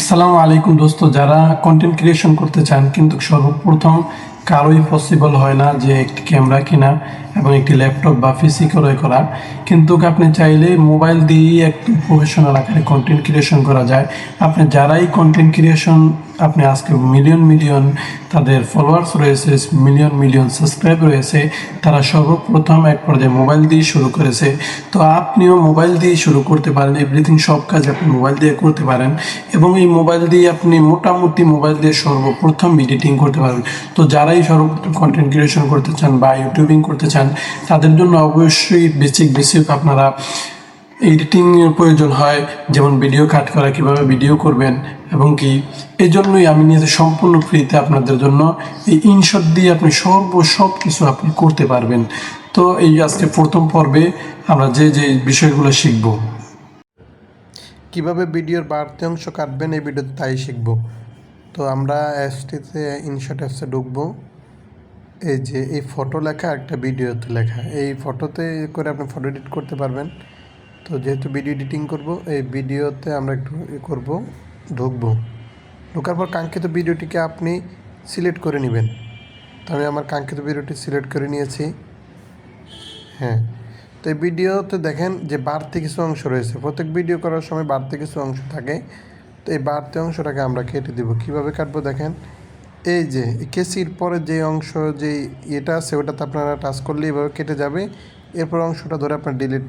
আসসালামু আলাইকুম দোস্ত, যারা কন্টেন্ট ক্রিয়েশন করতে চান কিন্তু সর্বপ্রথম কারোই পসিবল হয় না যে একটি ক্যামেরা কিনা এবং একটি ল্যাপটপ বা পিসি ক্রয় করা। কিন্তু আপনি চাইলে মোবাইল দিয়েই একটু প্রফেশনাল আকারে কন্টেন্ট ক্রিয়েশন করা যায়। আপনি যারাই কন্টেন্ট ক্রিয়েশন, আপনি আজকে মিলিয়ন মিলিয়ন তাদের ফলোয়ার্স রয়েছে, মিলিয়ন মিলিয়ন সাবস্ক্রাইব রয়েছে, তারা সর্বপ্রথম এক পর্যায়ে মোবাইল দিয়ে শুরু করেছে। তো আপনিও মোবাইল দিয়ে শুরু করতে পারেন, এভরিথিং সব কাজ আপনি মোবাইল দিয়ে করতে পারেন এবং এই মোবাইল দিয়ে আপনি মোটামুটি মোবাইল দিয়ে সর্বপ্রথম এডিটিং করতে পারবেন। তো যারাই সর্বপ্রথম কন্টেন্ট ক্রিয়েশন করতে চান বা ইউটিউবিং করতে চান, তাদের জন্য অবশ্যই বেসিক আপনারা এডিটিংয়ের প্রয়োজন হয়, যেমন ভিডিও কাট করা, কীভাবে ভিডিও করবেন এবং কি এই জন্যই আমি নিয়েছি সম্পূর্ণ ফ্রিতে আপনাদের জন্য। এই ইনশট দিয়ে আপনি সব কিছু আপনি করতে পারবেন। তো এই আজকে প্রথম পর্বে আমরা যে বিষয়গুলো শিখব, কিভাবে ভিডিওর বাড়তি অংশ কাটবেন এই ভিডিওতে তাই শিখব। তো আমরা অ্যাপসটিতে ইনশট অ্যাপসে ঢুকবো। এই যে এই ফটো লেখা একটা ভিডিওতে লেখা, এই ফটোতে করে আপনি ফটো এডিট করতে পারবেন। তো যেহেতু ভিডিও এডিটিং করব, এই ভিডিওতে আমরা একটু ঢুকবো। ঢোকার পর কাঙ্ক্ষিত ভিডিওটিকে আপনি সিলেক্ট করে নেবেন। তো আমি আমার কাঙ্ক্ষিত ভিডিওটি সিলেক্ট করে নিয়েছি। হ্যাঁ, তো এই ভিডিওতে দেখেন যে বাড়তি কিছু অংশ রয়েছে। প্রত্যেক ভিডিও করার সময় বাড়তি কিছু অংশ থাকে। তো এই বাড়তি অংশটাকে আমরা কেটে দেব। কিভাবে কাটবো দেখেন, এই যে কেসির পরে যে অংশ যে এটা আছে ওটাতে আপনারা টাচ করলে এভাবে কেটে যাবে। এরপর অংশটা ধরে আপনার ডিলিট